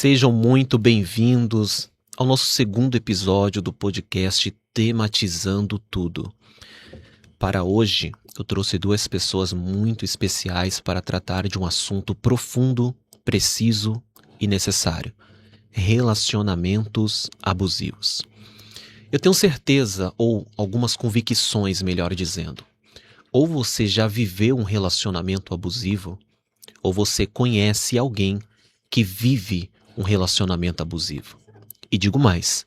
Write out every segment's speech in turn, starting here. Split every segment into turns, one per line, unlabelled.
Sejam muito bem-vindos ao nosso segundo episódio do podcast Tematizando Tudo. Para hoje, eu trouxe duas pessoas muito especiais para tratar de um assunto profundo, preciso e necessário: relacionamentos abusivos. Eu tenho certeza, ou algumas convicções, melhor dizendo, ou você já viveu um relacionamento abusivo, ou você conhece alguém que vive um relacionamento abusivo. E digo mais,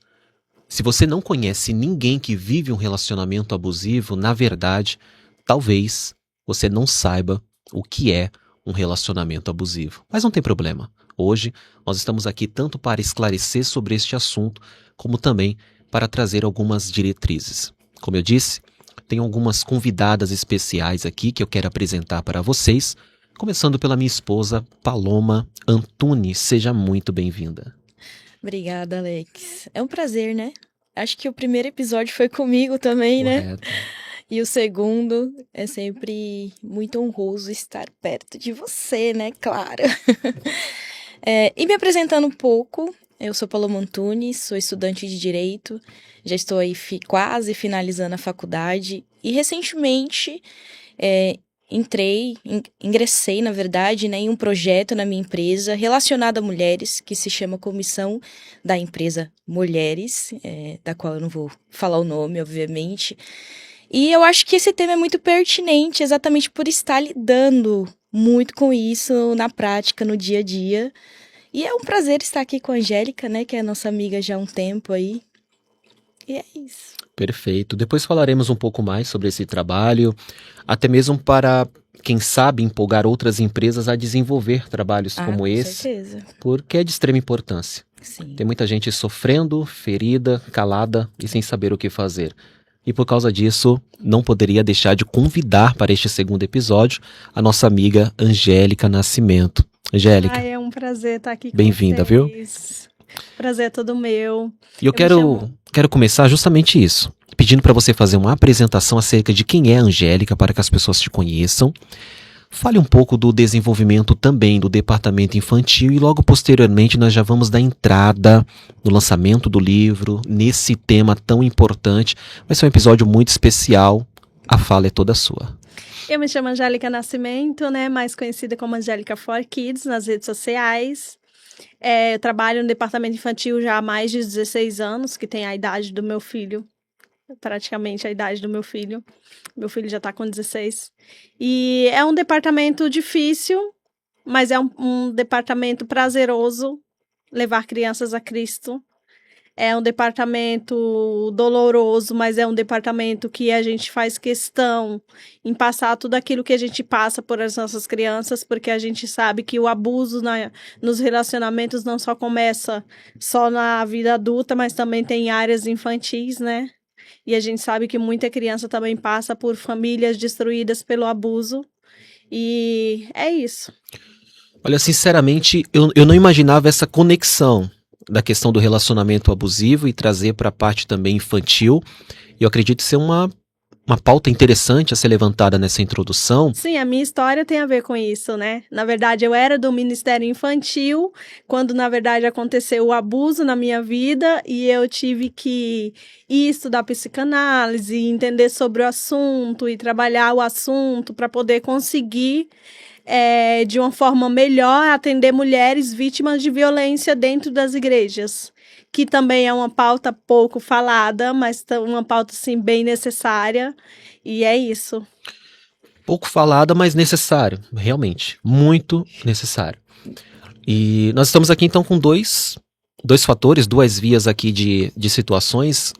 se você não conhece ninguém que vive um relacionamento abusivo, na verdade, talvez você não saiba o que é um relacionamento abusivo. Mas não tem problema. Hoje, nós estamos aqui tanto para esclarecer sobre este assunto, como também para trazer algumas diretrizes. Como eu disse, tem algumas convidadas especiais aqui que eu quero apresentar para vocês, começando pela minha esposa, Paloma Antunes. Seja muito bem-vinda.
Obrigada, Alex. É um prazer, né? Acho que o primeiro episódio foi comigo também,
Correto.
né? E o segundo é sempre muito honroso estar perto de você, né? Claro. E me apresentando um pouco, eu sou Paloma Antunes, sou estudante de Direito, já estou aí quase finalizando a faculdade e recentemente ingressei, na verdade, né, em um projeto na minha empresa relacionado a mulheres, que se chama Comissão da Empresa Mulheres, da qual eu não vou falar o nome, obviamente. E eu acho que esse tema é muito pertinente, exatamente por estar lidando muito com isso na prática, no dia a dia. E é um prazer estar aqui com a Angélica, né, que é nossa amiga já há um tempo aí. E é isso.
Perfeito. Depois falaremos um pouco mais sobre esse trabalho, até mesmo para, quem sabe, empolgar outras empresas a desenvolver trabalhos como
com
esse,
certeza.
porque é de extrema importância.
Sim.
Tem muita gente sofrendo, ferida, calada e sem saber o que fazer. E por causa disso, não poderia deixar de convidar para este segundo episódio a nossa amiga Angélica Nascimento. Angélica,
É um prazer estar aqui com
bem-vinda,
vocês. Prazer é todo meu.
E eu quero começar justamente isso, pedindo para você fazer uma apresentação acerca de quem é a Angélica, para que as pessoas te conheçam. Fale um pouco do desenvolvimento também do departamento infantil e logo posteriormente nós já vamos dar entrada no lançamento do livro, nesse tema tão importante. Vai ser um episódio muito especial, a fala é toda sua.
Eu me chamo Angélica Nascimento, né, mais conhecida como Angélica for Kids nas redes sociais. Eu trabalho no departamento infantil já há mais de 16 anos, que tem a idade do meu filho, praticamente a idade do meu filho. Meu filho já está com 16. E é um departamento difícil, mas é um departamento prazeroso, levar crianças a Cristo. É um departamento doloroso, mas é um departamento que a gente faz questão em passar tudo aquilo que a gente passa por as nossas crianças, porque a gente sabe que o abuso nos relacionamentos não só começa só na vida adulta, mas também tem áreas infantis, né? E a gente sabe que muita criança também passa por famílias destruídas pelo abuso. E é isso.
Olha, sinceramente, eu não imaginava essa conexão da questão do relacionamento abusivo e trazer para a parte também infantil. E eu acredito ser uma pauta interessante a ser levantada nessa introdução.
Sim, a minha história tem a ver com isso, né? Na verdade, eu era do Ministério Infantil, quando, na verdade, aconteceu o abuso na minha vida e eu tive que ir estudar psicanálise, entender sobre o assunto e trabalhar o assunto para poder conseguir de uma forma melhor atender mulheres vítimas de violência dentro das igrejas, que também é uma pauta pouco falada, mas uma pauta sim bem necessária, e é isso.
Pouco falada, mas necessário, realmente, muito necessário. E nós estamos aqui então com dois fatores, duas vias aqui de situações,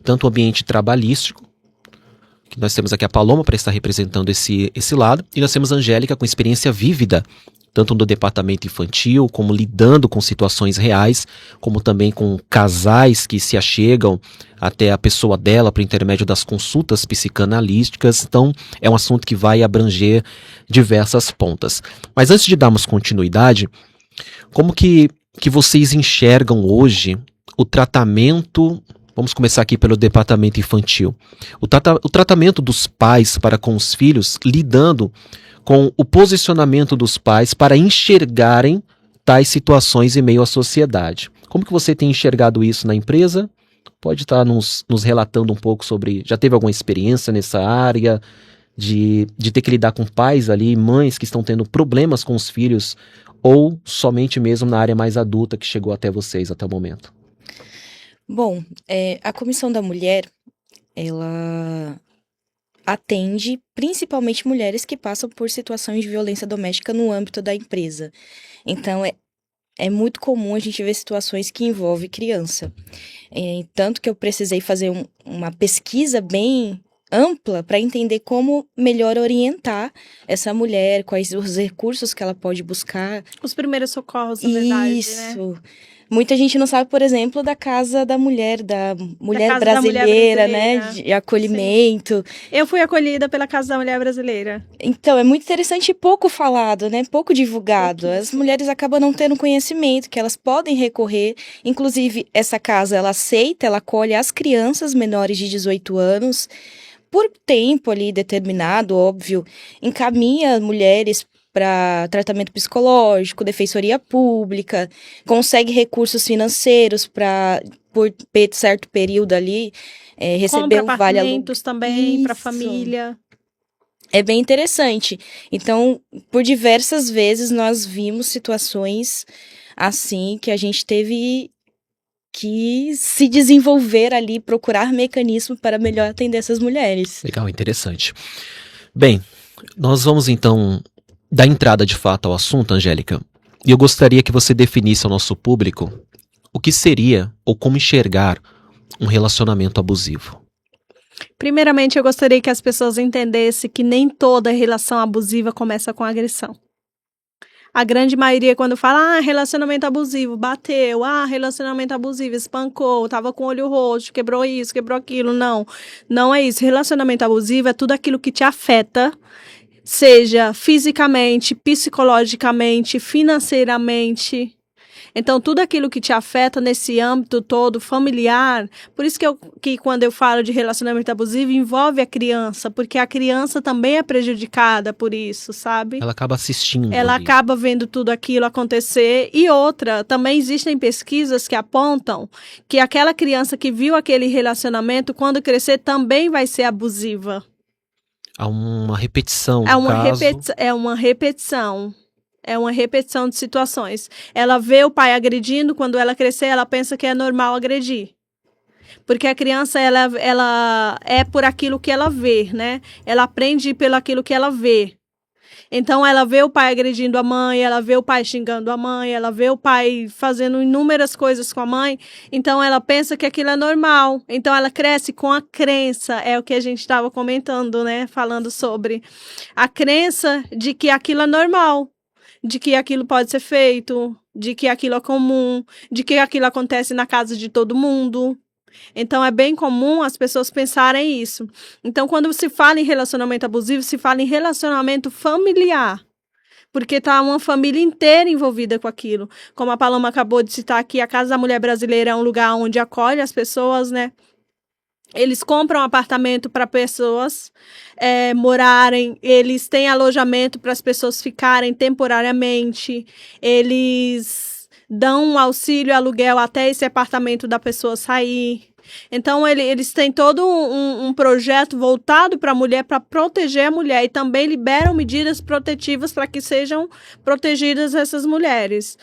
tanto o ambiente trabalhístico, que nós temos aqui a Paloma para estar representando esse lado, e nós temos a Angélica com experiência vívida, tanto no departamento infantil, como lidando com situações reais, como também com casais que se achegam até a pessoa dela por intermédio das consultas psicanalísticas. Então, é um assunto que vai abranger diversas pontas. Mas antes de darmos continuidade, como que vocês enxergam hoje o tratamento. Vamos começar aqui pelo departamento infantil. O tratamento dos pais para com os filhos, lidando com o posicionamento dos pais para enxergarem tais situações em meio à sociedade. Como que você tem enxergado isso na empresa? Pode estar nos relatando um pouco sobre... Já teve alguma experiência nessa área de ter que lidar com pais ali, mães que estão tendo problemas com os filhos, ou somente mesmo na área mais adulta que chegou até vocês até o momento?
Bom, a Comissão da Mulher, ela atende principalmente mulheres que passam por situações de violência doméstica no âmbito da empresa. Então, é muito comum a gente ver situações que envolvem criança. Tanto que eu precisei fazer uma pesquisa bem ampla para entender como melhor orientar essa mulher, quais os recursos que ela pode buscar.
Os primeiros socorros, na verdade,
Isso.
né?
Muita gente não sabe, por exemplo, da Casa da Mulher, da mulher
Casa da Mulher
brasileira,
Brasileira.
né? De acolhimento.
Eu fui acolhida pela Casa da Mulher Brasileira.
Então, é muito interessante e pouco falado, né? Pouco divulgado.
Pouquíssimo.
As mulheres acabam não tendo conhecimento, que elas podem recorrer. Inclusive, essa casa, ela aceita, ela acolhe as crianças menores de 18 anos, por tempo ali determinado, óbvio, encaminha mulheres para tratamento psicológico, defensoria pública, consegue recursos financeiros para, por certo período ali, receber
Compra
um vale
apartamentos também para
Isso.
família.
É bem interessante. Então, por diversas vezes nós vimos situações assim que a gente teve que se desenvolver ali, procurar mecanismos para melhor atender essas mulheres.
Legal, interessante. Bem, nós vamos então dar entrada de fato ao assunto, Angélica. E eu gostaria que você definisse ao nosso público o que seria ou como enxergar um relacionamento abusivo.
Primeiramente, eu gostaria que as pessoas entendessem que nem toda relação abusiva começa com agressão. A grande maioria, quando fala, relacionamento abusivo, bateu, relacionamento abusivo, espancou, tava com o olho roxo, quebrou isso, quebrou aquilo. Não, não é isso. Relacionamento abusivo é tudo aquilo que te afeta, seja fisicamente, psicologicamente, financeiramente. Então, tudo aquilo que te afeta nesse âmbito todo familiar, por isso que quando eu falo de relacionamento abusivo, envolve a criança, porque a criança também é prejudicada por isso, sabe?
Ela acaba assistindo.
Ela
ali.
acaba vendo tudo aquilo acontecer. E outra, também existem pesquisas que apontam que aquela criança que viu aquele relacionamento, quando crescer, também vai ser abusiva.
Há uma repetição,
É
no
uma
caso.
é uma repetição. É uma repetição de situações. Ela vê o pai agredindo, quando ela crescer, ela pensa que é normal agredir. Porque a criança, ela é por aquilo que ela vê, né? Ela aprende pelo aquilo que ela vê. Então, ela vê o pai agredindo a mãe, ela vê o pai xingando a mãe, ela vê o pai fazendo inúmeras coisas com a mãe. Então, ela pensa que aquilo é normal. Então, ela cresce com a crença, é o que a gente estava comentando, né? Falando sobre a crença de que aquilo é normal, de que aquilo pode ser feito, de que aquilo é comum, de que aquilo acontece na casa de todo mundo. Então, é bem comum as pessoas pensarem isso. Então, quando se fala em relacionamento abusivo, se fala em relacionamento familiar, porque está uma família inteira envolvida com aquilo. Como a Paloma acabou de citar aqui, a Casa da Mulher Brasileira é um lugar onde acolhe as pessoas, né? Eles compram apartamento para pessoas morarem, eles têm alojamento para as pessoas ficarem temporariamente, eles dão um auxílio aluguel até esse apartamento da pessoa sair. Então, eles têm todo um projeto voltado para a mulher, para proteger a mulher, e também liberam medidas protetivas para que sejam protegidas essas mulheres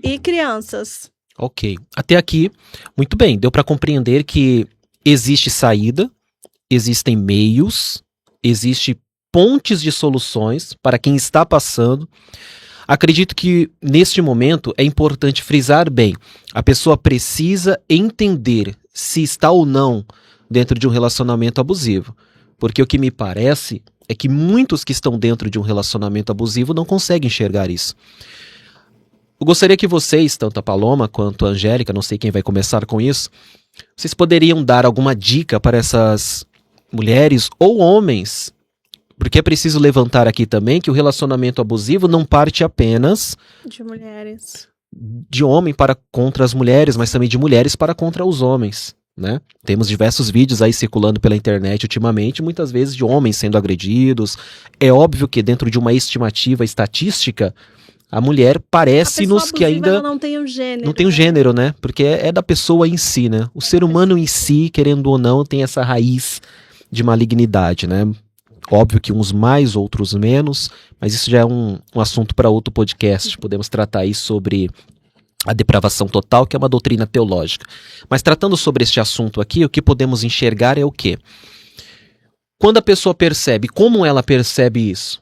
e crianças.
Ok. Até aqui, muito bem. Deu para compreender que existe saída, existem meios, existem pontes de soluções para quem está passando. Acredito que, neste momento, é importante frisar bem. A pessoa precisa entender se está ou não dentro de um relacionamento abusivo. Porque o que me parece é que muitos que estão dentro de um relacionamento abusivo não conseguem enxergar isso. Eu gostaria que vocês, tanto a Paloma quanto a Angélica, não sei quem vai começar com isso, vocês poderiam dar alguma dica para essas mulheres ou homens? Porque é preciso levantar aqui também que o relacionamento abusivo não parte apenas
De mulheres.
de homem para contra as mulheres, mas também de mulheres para contra os homens, né? Temos diversos vídeos aí circulando pela internet ultimamente, muitas vezes de homens sendo agredidos. É óbvio que dentro de uma estimativa estatística, A mulher
A
parece-nos
pessoa
que
abusiva,
ainda
ela não tem um gênero.
não tem um gênero, né? Porque é da pessoa em si, né? O ser humano em si, querendo ou não, tem essa raiz de malignidade, né? Óbvio que uns mais, outros menos, mas isso já é um assunto para outro podcast. Podemos tratar aí sobre a depravação total, que é uma doutrina teológica. Mas tratando sobre este assunto aqui, o que podemos enxergar é o quê? Quando a pessoa percebe, como ela percebe isso?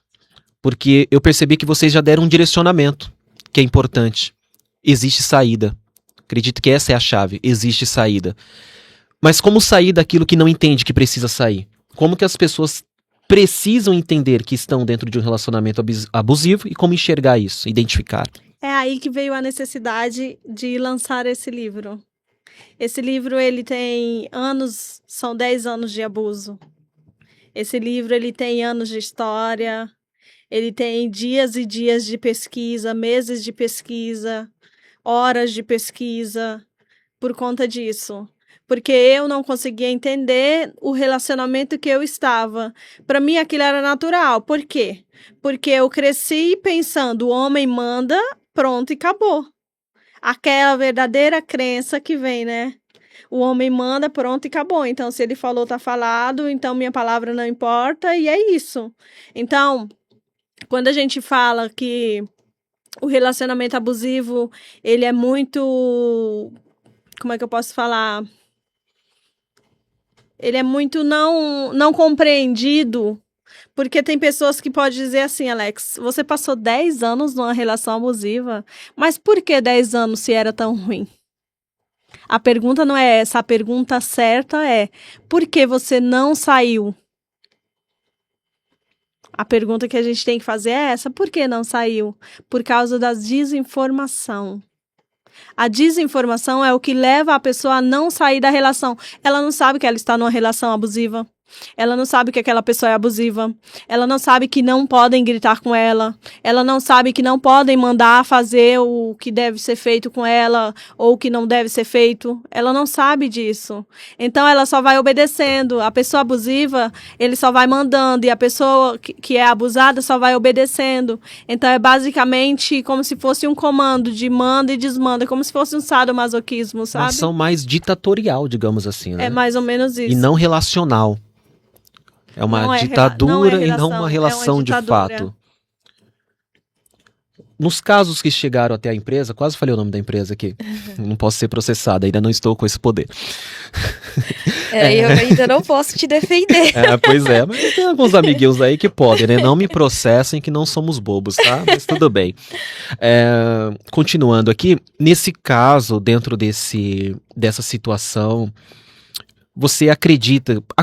Porque eu percebi que vocês já deram um direcionamento, que é importante. Existe saída. Acredito que essa é a chave. Existe saída. Mas como sair daquilo que não entende que precisa sair? Como que as pessoas precisam entender que estão dentro de um relacionamento abusivo e como enxergar isso, identificar?
É aí que veio a necessidade de lançar esse livro. Esse livro, ele tem anos, são 10 anos de abuso. Esse livro, ele tem anos de história, ele tem dias e dias de pesquisa, meses de pesquisa, horas de pesquisa, por conta disso. Porque eu não conseguia entender o relacionamento que eu estava. Para mim, aquilo era natural. Por quê? Porque eu cresci pensando, o homem manda, pronto e acabou. Aquela verdadeira crença que vem, né? O homem manda, pronto e acabou. Então, se ele falou, tá falado, então minha palavra não importa e é isso. Então, quando a gente fala que o relacionamento abusivo, ele é muito... Como é que eu posso falar? Ele é muito não compreendido, porque tem pessoas que podem dizer assim, Alex, você passou 10 anos numa relação abusiva, mas por que 10 anos se era tão ruim? A pergunta não é essa, a pergunta certa é, por que você não saiu? A pergunta que a gente tem que fazer é essa, por que não saiu? Por causa da desinformação. A desinformação é o que leva a pessoa a não sair da relação. Ela não sabe que ela está numa relação abusiva. Ela não sabe que aquela pessoa é abusiva. Ela não sabe que não podem gritar com ela. Ela não sabe que não podem mandar fazer o que deve ser feito com ela ou o que não deve ser feito. Ela não sabe disso. Então ela só vai obedecendo. A pessoa abusiva, ele só vai mandando e a pessoa que é abusada só vai obedecendo. Então é basicamente como se fosse um comando de manda e desmanda, como se fosse um sadomasoquismo, sabe?
Uma ação mais ditatorial, digamos assim, né?
É mais ou menos isso.
E não relacional. É uma
Não é
ditadura e não
relação,
uma
é
relação
uma
de
ditadura.
fato. Nos casos que chegaram até a empresa, quase falei o nome da empresa aqui. Não posso ser processado, ainda não estou com esse poder.
Eu ainda não posso te defender.
Pois é, mas tem alguns amiguinhos aí que podem, né? Não me processem que não somos bobos, tá? Mas tudo bem. Continuando aqui, nesse caso, dentro dessa situação, você acredita, há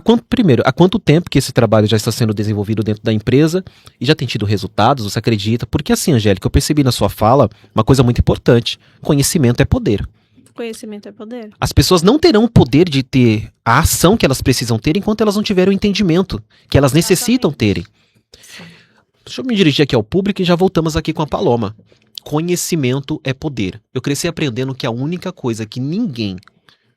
quanto tempo que esse trabalho já está sendo desenvolvido dentro da empresa e já tem tido resultados, você acredita? Porque assim, Angélica, eu percebi na sua fala uma coisa muito importante, conhecimento é poder.
Conhecimento é poder.
As pessoas não terão o poder de ter a ação que elas precisam ter enquanto elas não tiverem o entendimento que elas necessitam terem. Deixa eu me dirigir aqui ao público e já voltamos aqui com a Paloma. Conhecimento é poder. Eu cresci aprendendo que a única coisa que ninguém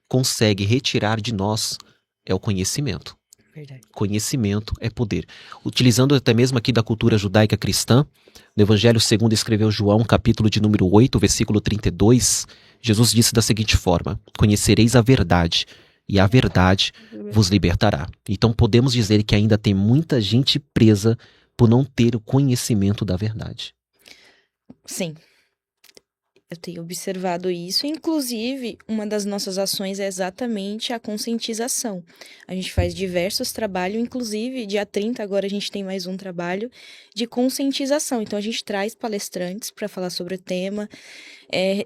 consegue retirar de nós é o conhecimento.
Verdade.
Conhecimento é poder. Utilizando até mesmo aqui da cultura judaica cristã, no Evangelho segundo escreveu João, capítulo de número 8, versículo 32, Jesus disse da seguinte forma: conhecereis a verdade, e a verdade vos libertará. Então podemos dizer que ainda tem muita gente presa por não ter o conhecimento da verdade.
Sim. Eu tenho observado isso, inclusive uma das nossas ações é exatamente a conscientização. A gente faz diversos trabalhos, inclusive dia 30 agora a gente tem mais um trabalho de conscientização. Então a gente traz palestrantes para falar sobre o tema.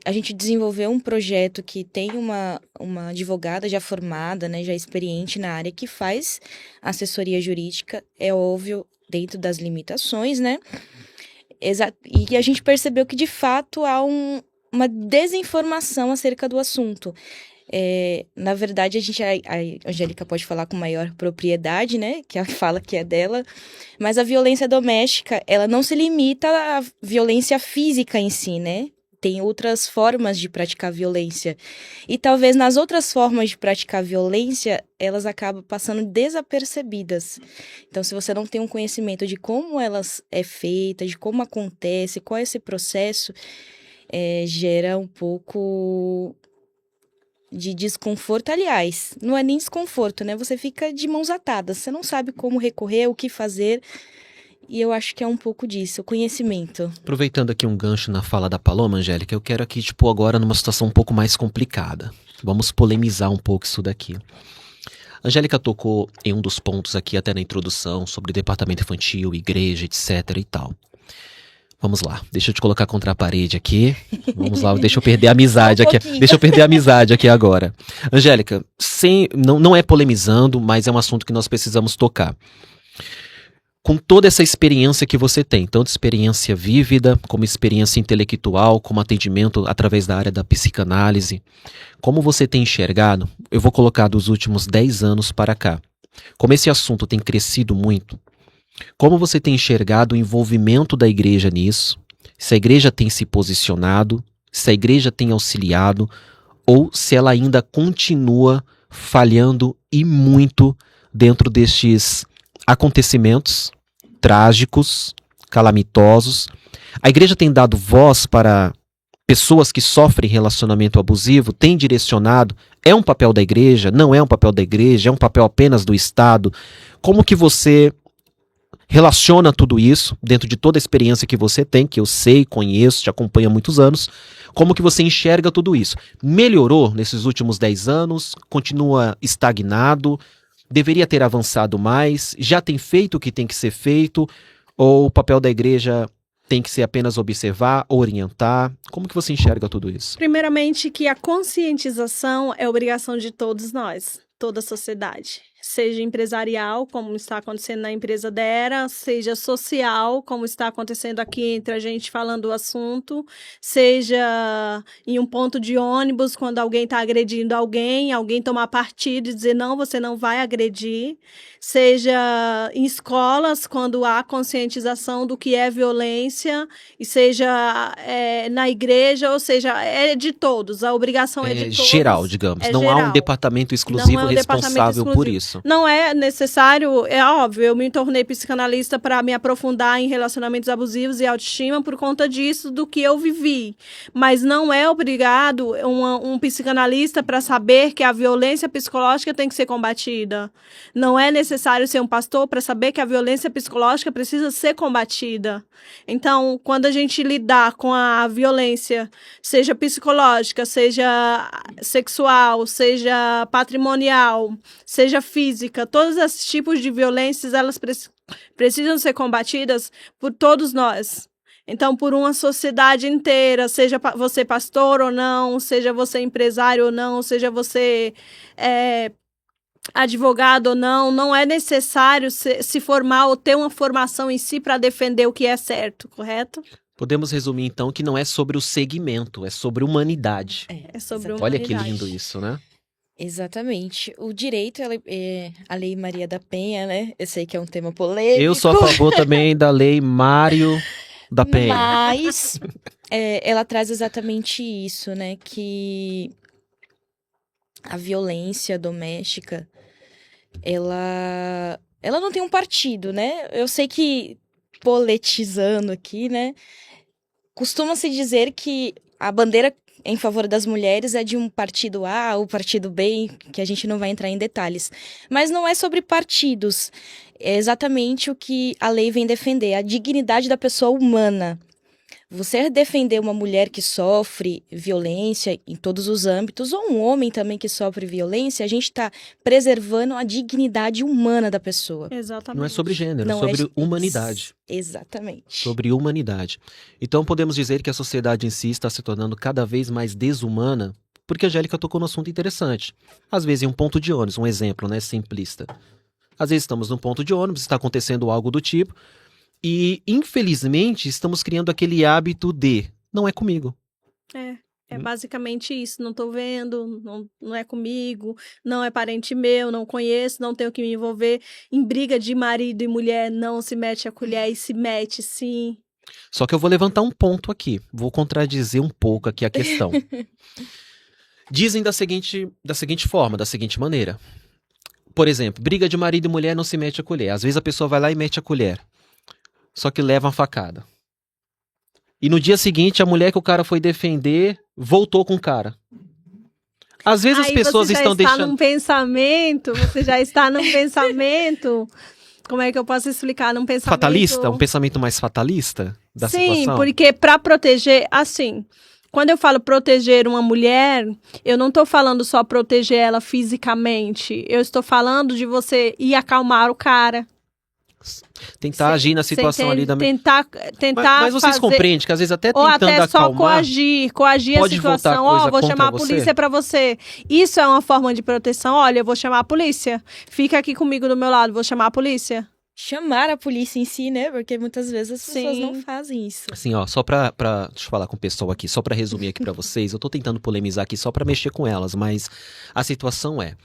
A gente desenvolveu um projeto que tem uma advogada já formada, né, já experiente na área, que faz assessoria jurídica, é óbvio, dentro das limitações, né? E a gente percebeu que de fato há uma desinformação acerca do assunto. Na verdade, a Angélica pode falar com maior propriedade, né? Que ela fala que é dela. Mas a violência doméstica, ela não se limita à violência física em si, né? tem outras formas de praticar violência. E talvez nas outras formas de praticar violência, elas acabam passando desapercebidas. Então, se você não tem um conhecimento de como elas é feita, de como acontece, qual é esse processo, gera um pouco de desconforto. Aliás, não é nem desconforto, né? Você fica de mãos atadas, você não sabe como recorrer, o que fazer. E eu acho que é um pouco disso, o conhecimento.
Aproveitando aqui um gancho na fala da Paloma, Angélica, eu quero aqui, agora numa situação um pouco mais complicada. Vamos polemizar um pouco isso daqui. A Angélica tocou em um dos pontos aqui, até na introdução, sobre departamento infantil, igreja, etc e tal. Vamos lá, deixa eu te colocar contra a parede aqui. Vamos lá, deixa eu perder a amizade aqui. Deixa eu perder a amizade aqui agora. Angélica, não é polemizando, mas é um assunto que nós precisamos tocar. Com toda essa experiência que você tem, tanto experiência vívida, como experiência intelectual, como atendimento através da área da psicanálise, como você tem enxergado, eu vou colocar dos últimos 10 anos para cá, como esse assunto tem crescido muito, como você tem enxergado o envolvimento da igreja nisso, se a igreja tem se posicionado, se a igreja tem auxiliado, ou se ela ainda continua falhando e muito dentro destes acontecimentos trágicos, calamitosos. A igreja tem dado voz para pessoas que sofrem relacionamento abusivo, tem direcionado, é um papel da igreja, não é um papel da igreja, é um papel apenas do Estado. Como que você relaciona tudo isso, dentro de toda a experiência que você tem, que eu sei, conheço, te acompanho há muitos anos, como que você enxerga tudo isso? Melhorou nesses últimos 10 anos? Continua estagnado? Deveria ter avançado mais? Já tem feito o que tem que ser feito? Ou o papel da igreja tem que ser apenas observar, orientar? Como que você enxerga tudo isso?
Primeiramente, que a conscientização é obrigação de todos nós, toda a sociedade. Seja empresarial, como está acontecendo na empresa dela, seja social, como está acontecendo aqui entre a gente falando o assunto, seja em um ponto de ônibus, quando alguém está agredindo alguém tomar partido e dizer não, você não vai agredir, seja em escolas, quando há conscientização do que é violência, e seja na igreja, ou seja, é de todos, a obrigação é de todos.
Geral, digamos, não
geral.
há um departamento exclusivo responsável por isso.
Não é necessário, é óbvio, eu me tornei psicanalista para me aprofundar em relacionamentos abusivos e autoestima por conta disso, do que eu vivi. Mas não é obrigado um psicanalista para saber que a violência psicológica tem que ser combatida. Não é necessário ser um pastor para saber que a violência psicológica precisa ser combatida. Então, quando a gente lidar com a violência, seja psicológica, seja sexual, seja patrimonial, seja física, todos esses tipos de violências, elas precisam ser combatidas por todos nós. Então, por uma sociedade inteira, seja você pastor ou não, seja você empresário ou não, seja você advogado ou não, não é necessário se formar ou ter uma formação em si para defender o que é certo, correto?
Podemos resumir, então, que não é sobre o segmento, é sobre humanidade.
É sobre
Olha
humanidade.
que lindo isso, né?
Exatamente. O direito, a Lei Maria da Penha, né? Eu sei que é um tema polêmico.
Eu sou a favor também da Lei Mário da Penha.
Mas ela traz exatamente isso, né? Que a violência doméstica, ela não tem um partido, né? Eu sei que, politizando aqui, né? Costuma-se dizer que a bandeira em favor das mulheres é de um partido A ou partido B, que a gente não vai entrar em detalhes. Mas não é sobre partidos. É exatamente o que a lei vem defender, a dignidade da pessoa humana. Você defender uma mulher que sofre violência em todos os âmbitos, ou um homem também que sofre violência, a gente está preservando a dignidade humana da pessoa.
Exatamente.
Não é sobre gênero,
Não
é sobre humanidade.
Exatamente.
Sobre humanidade. Então podemos dizer que a sociedade em si está se tornando cada vez mais desumana, porque a Angélica tocou num assunto interessante. Às vezes em um ponto de ônibus, um exemplo, né, simplista. Às vezes estamos num ponto de ônibus, está acontecendo algo do tipo, e infelizmente estamos criando aquele hábito de não é comigo.
É basicamente isso, não tô vendo, não é comigo, não é parente meu, não conheço, não tenho que me envolver. Em briga de marido e mulher, não se mete a colher e se mete sim.
Só que eu vou levantar um ponto aqui. Vou contradizer um pouco aqui a questão. Dizem da seguinte forma, da seguinte maneira. Por exemplo, briga de marido e mulher não se mete a colher. Às vezes a pessoa vai lá e mete a colher. Só que leva uma facada. E no dia seguinte, a mulher que o cara foi defender voltou com o cara. Às vezes as pessoas estão deixando...
Você já está num pensamento... Como é que eu posso explicar? Num pensamento...
Fatalista? Um pensamento mais fatalista da situação?
Sim, porque para proteger... Assim, quando eu falo proteger uma mulher, eu não estou falando só proteger ela fisicamente. Eu estou falando de você ir acalmar o cara.
Tentar agir na situação ali da...
Tentar
mas vocês compreendem que às vezes até tentando acalmar...
Ou até só coagir a situação. Ó, vou chamar a polícia pra você. Isso é uma forma de proteção. Olha, eu vou chamar a polícia. Fica aqui comigo do meu lado, vou chamar a polícia.
Chamar a polícia em si, né? Porque muitas vezes as pessoas não fazem isso.
Assim, ó, só pra deixa eu falar com o pessoal aqui, só pra resumir aqui pra vocês. Eu tô tentando polemizar aqui só pra mexer com elas, mas a situação é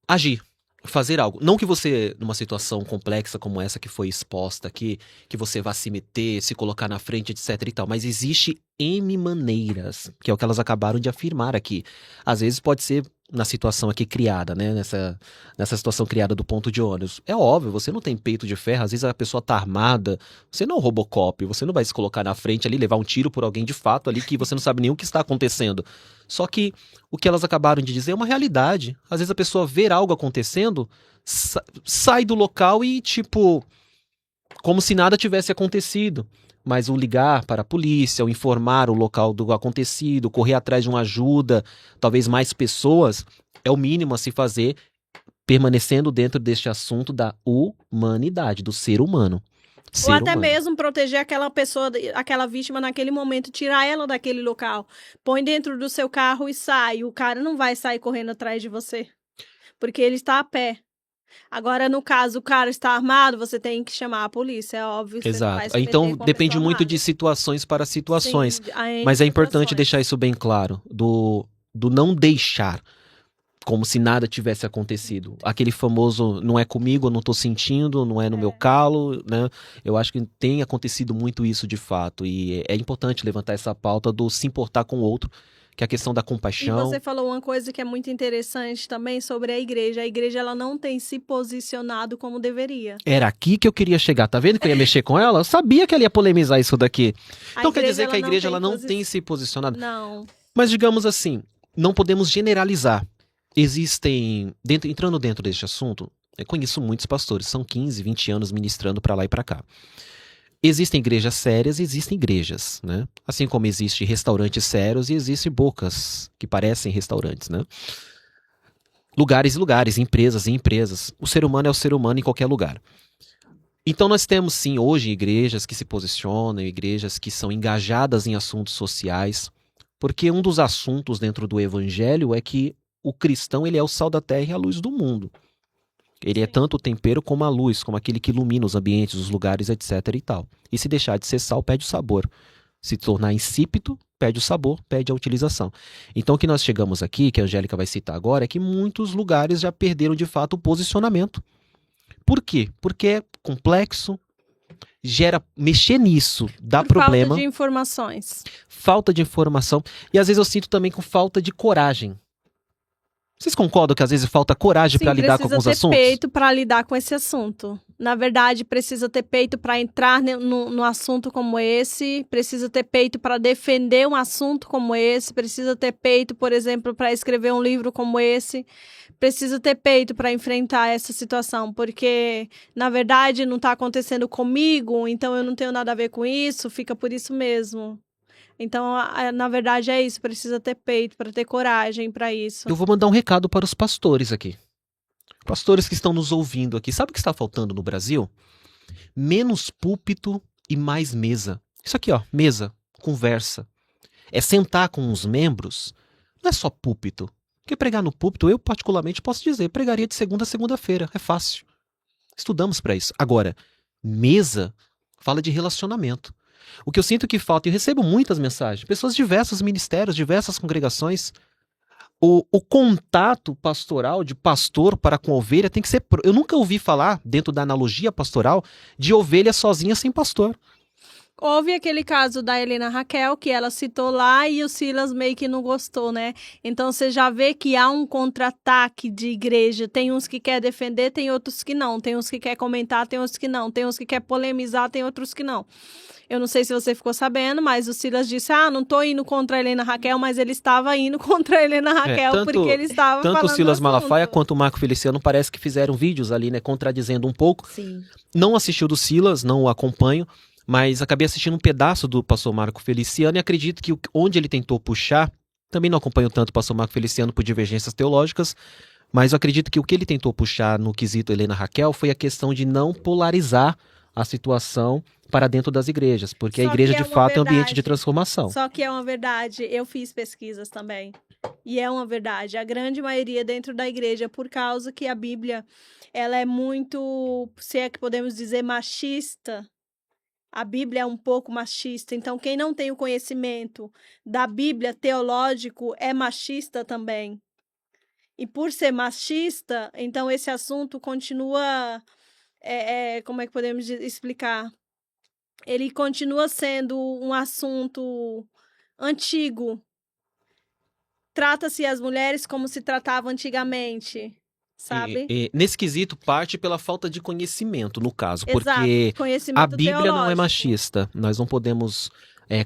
agir. Fazer algo. Não que você, numa situação complexa como essa que foi exposta aqui, que você vá se meter, se colocar na frente, etc e tal, mas existe N maneiras, que é o que elas acabaram de afirmar aqui. Às vezes pode ser na situação aqui criada, né, nessa situação criada do ponto de ônibus. É óbvio, você não tem peito de ferro, às vezes a pessoa tá armada, você não é um Robocop, você não vai se colocar na frente ali, levar um tiro por alguém de fato ali, que você não sabe nem o que está acontecendo. Só que o que elas acabaram de dizer é uma realidade. Às vezes a pessoa vê algo acontecendo, sai do local e, tipo, como se nada tivesse acontecido. Mas o ligar para a polícia, o informar o local do acontecido, correr atrás de uma ajuda, talvez mais pessoas, é o mínimo a se fazer, permanecendo dentro deste assunto da humanidade, do ser humano.
Ou até mesmo proteger aquela pessoa, aquela vítima naquele momento, tirar ela daquele local. Põe dentro do seu carro e sai. O cara não vai sair correndo atrás de você, porque ele está a pé. Agora, no caso, o cara está armado, você tem que chamar a polícia, é óbvio.
Exato. Então, depende muito de situações para situações. Sim, mas é importante deixar isso bem claro, do não deixar como se nada tivesse acontecido. Aquele famoso, não é comigo, eu não tô sentindo, não é no meu calo, né? Eu acho que tem acontecido muito isso de fato. E é importante levantar essa pauta do se importar com o outro, que é a questão da compaixão.
E você falou uma coisa que é muito interessante também sobre a igreja. A igreja, ela não tem se posicionado como deveria.
Era aqui que eu queria chegar. Tá vendo que eu ia mexer com ela? Eu sabia que ela ia polemizar isso daqui. Então quer dizer que a igreja ela não tem se posicionado?
Não.
Mas digamos assim, não podemos generalizar. Existem, entrando dentro deste assunto, eu conheço muitos pastores, são 15, 20 anos ministrando para lá e para cá. Existem igrejas sérias e existem igrejas, né? Assim como existem restaurantes sérios e existem bocas que parecem restaurantes, né? Lugares e lugares, empresas e empresas. O ser humano é o ser humano em qualquer lugar. Então nós temos sim hoje igrejas que se posicionam, igrejas que são engajadas em assuntos sociais, porque um dos assuntos dentro do evangelho é que o cristão ele é o sal da terra e a luz do mundo. Ele é tanto o tempero como a luz, como aquele que ilumina os ambientes, os lugares, etc. e tal. E se deixar de ser sal, perde o sabor. Se tornar insípido, perde o sabor, perde a utilização. Então o que nós chegamos aqui, que a Angélica vai citar agora, é que muitos lugares já perderam de fato o posicionamento. Por quê? Porque é complexo, mexer nisso dá problema.
Falta de informações.
Falta de informação. E às vezes eu sinto também com falta de coragem. Vocês concordam que às vezes falta coragem para lidar com alguns assuntos?
Precisa ter peito para lidar com esse assunto. Na verdade, precisa ter peito para entrar no assunto como esse, precisa ter peito para defender um assunto como esse, precisa ter peito, por exemplo, para escrever um livro como esse, precisa ter peito para enfrentar essa situação, porque, na verdade, não está acontecendo comigo, então eu não tenho nada a ver com isso, fica por isso mesmo. Então, na verdade, é isso. Precisa ter peito para ter coragem para isso.
Eu vou mandar um recado para os pastores aqui. Pastores que estão nos ouvindo aqui. Sabe o que está faltando no Brasil? Menos púlpito e mais mesa. Isso aqui, ó, mesa, conversa. É sentar com os membros. Não é só púlpito. Porque pregar no púlpito, eu particularmente posso dizer, pregaria de segunda a segunda-feira. É fácil. Estudamos para isso. Agora, mesa fala de relacionamento. O que eu sinto que falta, eu recebo muitas mensagens, pessoas de diversos ministérios, diversas congregações, o contato pastoral de pastor para com ovelha tem que ser... Eu nunca ouvi falar, dentro da analogia pastoral, de ovelha sozinha sem pastor.
Houve aquele caso da Helena Raquel, que ela citou lá e o Silas meio que não gostou, né? Então você já vê que há um contra-ataque de igreja. Tem uns que quer defender, tem outros que não. Tem uns que quer comentar, tem outros que não. Tem uns que quer polemizar, tem outros que não. Eu não sei se você ficou sabendo, mas o Silas disse, não tô indo contra a Helena Raquel, mas ele estava indo contra a Helena Raquel, porque ele estava falando
tanto o Silas
do
Malafaia
assunto.
quanto o Marco Feliciano parece que fizeram vídeos ali, né, contradizendo um pouco.
Sim.
Não assisti o do Silas, não o acompanho, mas acabei assistindo um pedaço do pastor Marco Feliciano e acredito que onde ele tentou puxar, também não acompanho tanto o pastor Marco Feliciano por divergências teológicas, mas eu acredito que o que ele tentou puxar no quesito Helena Raquel foi a questão de não polarizar a situação para dentro das igrejas, porque
Só
a igreja
que é
de
uma
fato é um ambiente
verdade.
de transformação.
Só que é uma verdade, eu fiz pesquisas também. E é uma verdade, a grande maioria dentro da igreja, por causa que a Bíblia, ela é muito, se é que podemos dizer, machista. A Bíblia é um pouco machista, então quem não tem o conhecimento da Bíblia teológico é machista também. E por ser machista, então esse assunto continua, como é que podemos explicar? Ele continua sendo um assunto antigo. Trata-se as mulheres como se tratava antigamente, sabe?
Nesse quesito, parte pela falta de conhecimento, no caso,
Exato,
porque
conhecimento
a Bíblia não é
teológico.
machista. Nós não podemos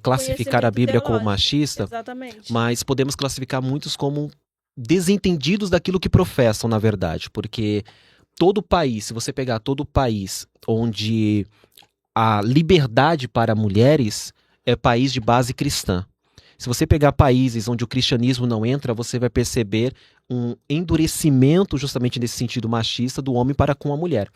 classificar a
Conhecimento
Bíblia como
teológico.
machista,
Exatamente.
mas podemos classificar muitos como desentendidos daquilo que professam, na verdade, porque todo país, se você pegar todo país onde a liberdade para mulheres é país de base cristã. Se você pegar países onde o cristianismo não entra, você vai perceber um endurecimento justamente nesse sentido machista do homem para com a mulher.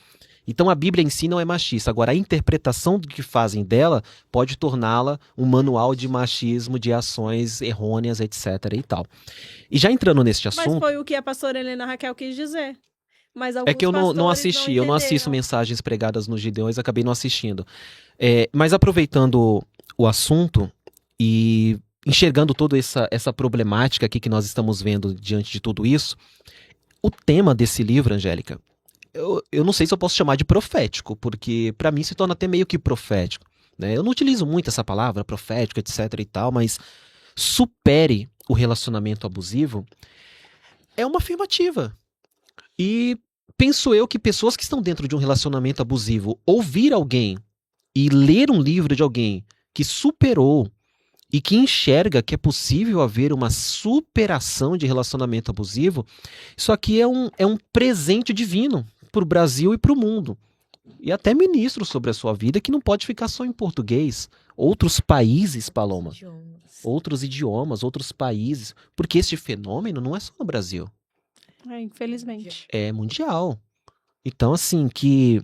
Então a Bíblia em si não é machista. Agora, a interpretação do que fazem dela pode torná-la um manual de machismo, de ações errôneas, etc. e tal. E já entrando neste
Mas
assunto...
foi o que a pastora Helena Raquel quis dizer. Mas
É que eu não
pastores
assisti, eu não assisto
entenderam.
mensagens pregadas nos Gideões, acabei não assistindo. Mas aproveitando o assunto e enxergando toda essa problemática aqui que nós estamos vendo diante de tudo isso, o tema desse livro, Angélica, eu não sei se eu posso chamar de profético, porque para mim se torna até meio que profético, né? Eu não utilizo muito essa palavra, profético, etc e tal, mas supere o relacionamento abusivo é uma afirmativa. E penso eu que pessoas que estão dentro de um relacionamento abusivo, ouvir alguém e ler um livro de alguém que superou e que enxerga que é possível haver uma superação de relacionamento abusivo, isso aqui é um presente divino para o Brasil e para o mundo. E até ministro sobre a sua vida que não pode ficar só em português. Outros países, Paloma, outros idiomas, outros países, porque este fenômeno não é só no Brasil.
Infelizmente.
É mundial. Então, assim, que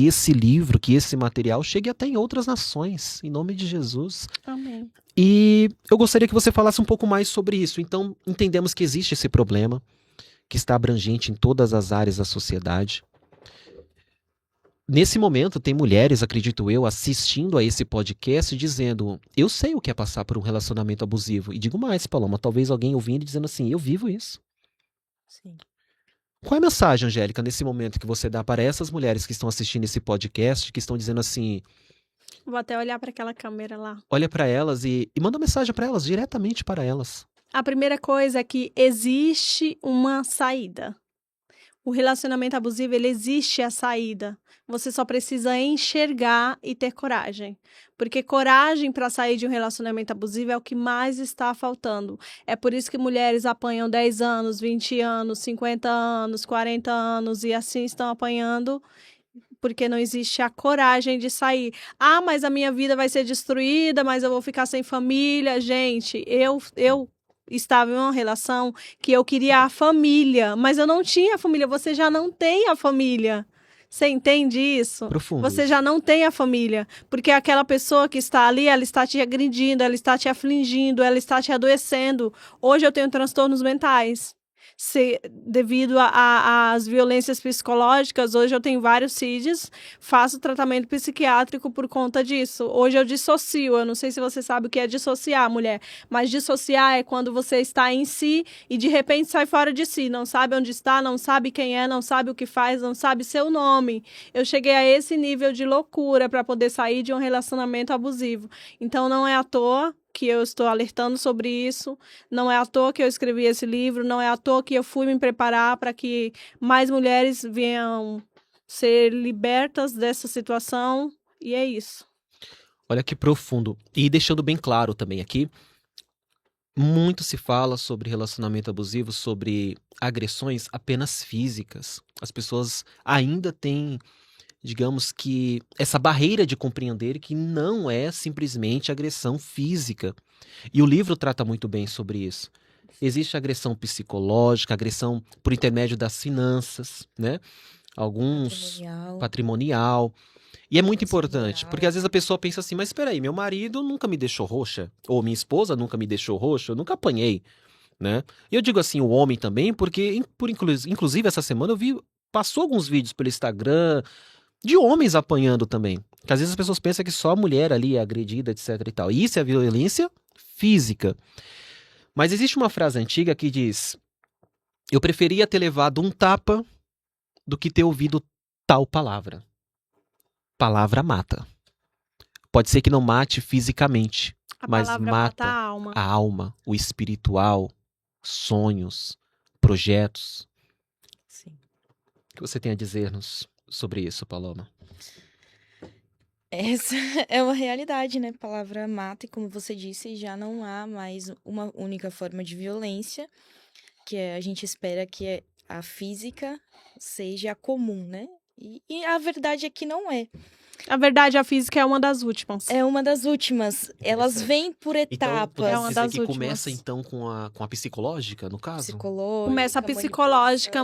esse livro, que esse material chegue até em outras nações, em nome de Jesus.
Amém.
E eu gostaria que você falasse um pouco mais sobre isso. Então, entendemos que existe esse problema, que está abrangente em todas as áreas da sociedade. Nesse momento, tem mulheres, acredito eu, assistindo a esse podcast dizendo, eu sei o que é passar por um relacionamento abusivo. E digo mais, Paloma, talvez alguém ouvindo e dizendo assim, eu vivo isso.
Sim.
Qual é a mensagem, Angélica, nesse momento que você dá para essas mulheres que estão assistindo esse podcast, que estão dizendo assim,
Vou até olhar para aquela câmera lá.
olha para elas e manda uma mensagem para elas, diretamente para elas.
A primeira coisa é que existe uma saída. O relacionamento abusivo, ele existe a saída. Você só precisa enxergar e ter coragem. Porque coragem para sair de um relacionamento abusivo é o que mais está faltando. É por isso que mulheres apanham 10 anos, 20 anos, 50 anos, 40 anos e assim estão apanhando, porque não existe a coragem de sair. Ah, mas a minha vida vai ser destruída, mas eu vou ficar sem família. Gente, eu estava em uma relação que eu queria a família, mas eu não tinha a família. Você já não tem a família. Você entende isso?
Profundo.
Você já não tem a família, porque aquela pessoa que está ali, ela está te agredindo, ela está te afligindo, ela está te adoecendo. Hoje eu tenho transtornos mentais. devido às violências psicológicas, hoje eu tenho vários CIDs, faço tratamento psiquiátrico por conta disso. Hoje eu dissocio, eu não sei se você sabe o que é dissociar, mulher, mas dissociar é quando você está em si e de repente sai fora de si, não sabe onde está, não sabe quem é, não sabe o que faz, não sabe seu nome. Eu cheguei a esse nível de loucura para poder sair de um relacionamento abusivo. Então não é à toa que eu estou alertando sobre isso, não é à toa que eu escrevi esse livro, não é à toa que eu fui me preparar para que mais mulheres venham ser libertas dessa situação, e é isso.
Olha que profundo. E deixando bem claro também aqui, muito se fala sobre relacionamento abusivo, sobre agressões apenas físicas. As pessoas ainda têm, digamos que, essa barreira de compreender que não é simplesmente agressão física. E o livro trata muito bem sobre isso. Existe agressão psicológica, agressão por intermédio das finanças, né? Alguns patrimonial. E é muito importante, porque às vezes a pessoa pensa assim, mas espera aí, meu marido nunca me deixou roxa, ou minha esposa nunca me deixou roxa, eu nunca apanhei, né? E eu digo assim, o homem também, porque inclusive essa semana eu vi, passou alguns vídeos pelo Instagram de homens apanhando também. Que às vezes as pessoas pensam que só a mulher ali é agredida, etc e tal. E isso é violência física. Mas existe uma frase antiga que diz: eu preferia ter levado um tapa do que ter ouvido tal palavra. Palavra mata. Pode ser que não mate fisicamente, mas mata
a
alma, o espiritual, sonhos, projetos.
Sim.
O que você tem a dizer-nos sobre isso, Paloma?
Essa é uma realidade, né? Palavra mata, e como você disse, já não há mais uma única forma de violência, que a gente espera que a física seja a comum, né? E a verdade é que não é.
A verdade, a física é uma das últimas.
É uma das últimas. Elas vêm por etapas.
Então,
é uma das
que
últimas.
Começa então com a psicológica, no caso?
Psicológica.
Começa a psicológica,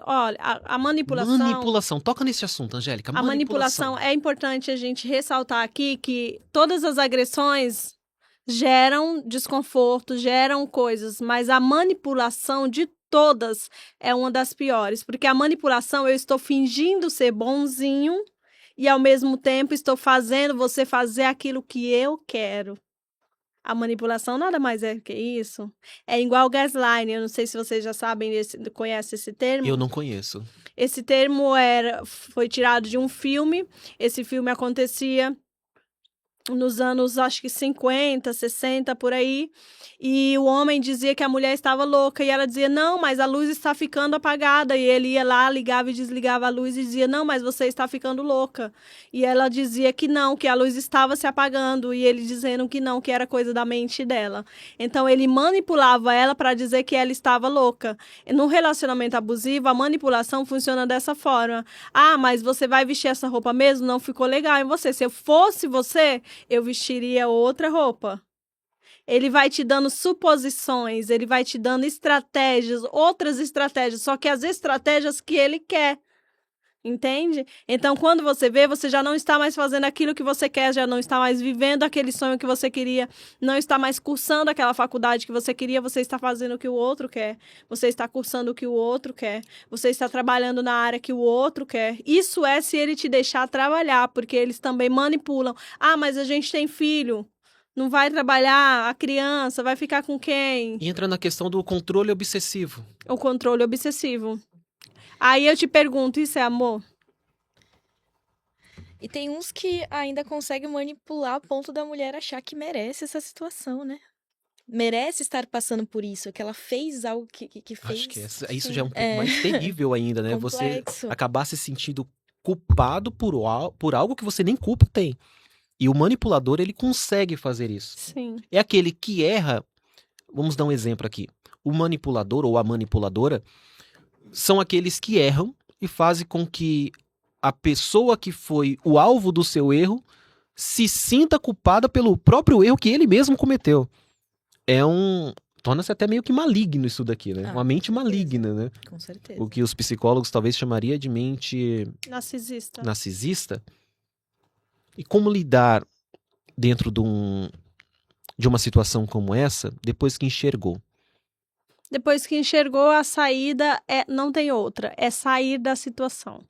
Olha, a manipulação.
Manipulação. Toca nesse assunto, Angélica.
A manipulação é importante a gente ressaltar aqui que todas as agressões geram desconforto, geram coisas, mas a manipulação de todas é uma das piores, porque a manipulação eu estou fingindo ser bonzinho e ao mesmo tempo estou fazendo você fazer aquilo que eu quero. A manipulação nada mais é que isso. É igual gaslighting. Eu não sei se vocês já sabem, conhecem esse termo.
Eu não conheço.
Esse termo foi tirado de um filme. Esse filme acontecia nos anos, acho que 50, 60, por aí. E o homem dizia que a mulher estava louca. E ela dizia, não, mas a luz está ficando apagada. E ele ia lá, ligava e desligava a luz e dizia, não, mas você está ficando louca. E ela dizia que não, que a luz estava se apagando. E ele dizendo que não, que era coisa da mente dela. Então, ele manipulava ela para dizer que ela estava louca. No relacionamento abusivo, a manipulação funciona dessa forma. Ah, mas você vai vestir essa roupa mesmo? Não ficou legal em você. Se eu fosse você, eu vestiria outra roupa. Ele vai te dando suposições, ele vai te dando estratégias, outras estratégias, só que as estratégias que ele quer. Entende? Então, quando você vê, você já não está mais fazendo aquilo que você quer, já não está mais vivendo aquele sonho que você queria, não está mais cursando aquela faculdade que você queria, você está fazendo o que o outro quer, você está cursando o que o outro quer, você está trabalhando na área que o outro quer. Isso é se ele te deixar trabalhar, porque eles também manipulam. Ah, mas a gente tem filho. Não vai trabalhar, a criança vai ficar com quem?
E entra na questão do controle obsessivo.
O controle obsessivo. Aí eu te pergunto, isso é amor?
E tem uns que ainda conseguem manipular a ponto da mulher achar que merece essa situação, né? Merece estar passando por isso, que ela fez algo que fez.
Acho que isso já é um pouco mais terrível ainda, né?
Complexo.
Você acabar se sentindo culpado por algo que você nem culpa tem. E o manipulador, ele consegue fazer isso.
Sim.
É aquele que erra. Vamos dar um exemplo aqui. O manipulador ou a manipuladora são aqueles que erram e fazem com que a pessoa que foi o alvo do seu erro se sinta culpada pelo próprio erro que ele mesmo cometeu. Torna-se até meio que maligno isso daqui, né? Uma mente maligna, né?
Com certeza.
O que os psicólogos talvez chamariam de mente
narcisista.
E como lidar dentro de uma situação como essa, depois que enxergou?
Depois que enxergou a saída, não tem outra. É sair da situação.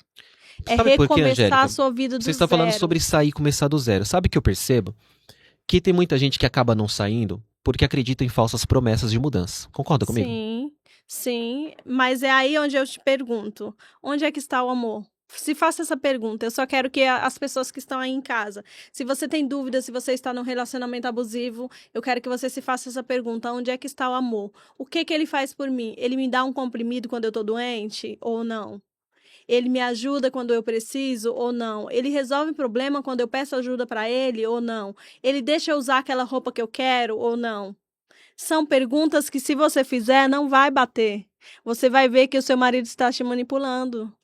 É
Sabe por quê,
recomeçar
Angélica?
a sua vida do
Você está falando
zero.
sobre sair e começar do zero. Sabe o que eu percebo? Que tem muita gente que acaba não saindo porque acredita em falsas promessas de mudança. Concorda comigo?
Sim, sim. Mas é aí onde eu te pergunto: onde é que está o amor? Se faça essa pergunta. Eu só quero que as pessoas que estão aí em casa, se você tem dúvida se você está num relacionamento abusivo, eu quero que você se faça essa pergunta: onde é que está o amor? O que que ele faz por mim? Ele me dá um comprimido quando eu tô doente ou não? Ele me ajuda quando eu preciso ou não? Ele resolve o problema quando eu peço ajuda para ele ou não? Ele deixa eu usar aquela roupa que eu quero ou não? São perguntas que, se você fizer, não vai bater. Você vai ver que o seu marido está te manipulando.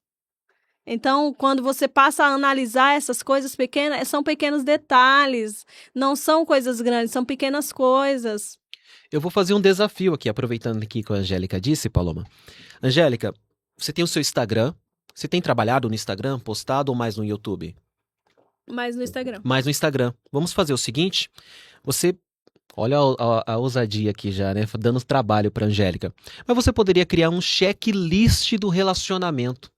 Então, quando você passa a analisar essas coisas pequenas, são pequenos detalhes, não são coisas grandes, são pequenas coisas.
Eu vou fazer um desafio aqui, aproveitando aqui que a Angélica disse, Paloma. Angélica, você tem o seu Instagram? Você tem trabalhado no Instagram, postado ou mais no YouTube?
Mas no Instagram.
Mais no Instagram. Vamos fazer o seguinte: você. Olha a ousadia aqui já, né? Dando trabalho para Angélica. Mas você poderia criar um checklist do relacionamento.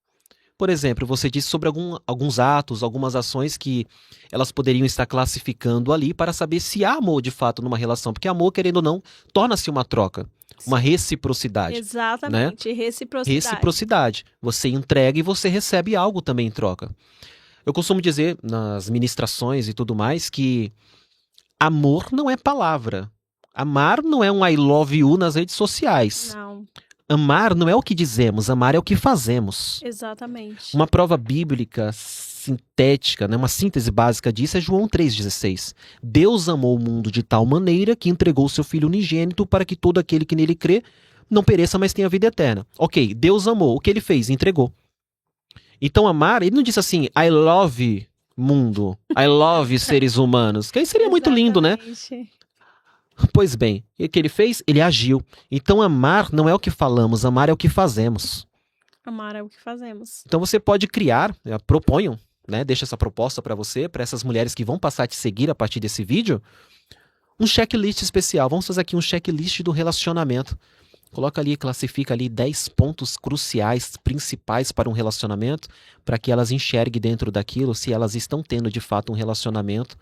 Por exemplo, você disse sobre alguns atos, algumas ações que elas poderiam estar classificando ali para saber se há amor de fato numa relação. Porque amor, querendo ou não, torna-se uma troca, uma reciprocidade.
Exatamente, reciprocidade.
Reciprocidade. Você entrega e você recebe algo também em troca. Eu costumo dizer nas ministrações e tudo mais que amor não é palavra. Amar não é um I love you nas redes sociais.
Não,
Amar não é o que dizemos, amar é o que fazemos.
exatamente.
Uma prova bíblica sintética, né, uma síntese básica disso é João 3,16. Deus amou o mundo de tal maneira que entregou o seu Filho unigênito para que todo aquele que nele crê não pereça, mas tenha vida eterna. Ok, Deus amou. O que ele fez? Entregou. Então amar, ele não disse assim, I love mundo, I love seres humanos, que aí seria muito lindo, né?
Exatamente.
Pois bem, e o que ele fez? Ele agiu. Então amar não é o que falamos, amar é o que fazemos.
Amar é o que fazemos.
Então você pode criar, proponham, né? Deixa essa proposta para você, para essas mulheres que vão passar a te seguir a partir desse vídeo, um checklist especial. Vamos fazer aqui um checklist do relacionamento. Coloca ali, classifica ali 10 pontos cruciais, principais para um relacionamento, para que elas enxerguem dentro daquilo se elas estão tendo de fato um relacionamento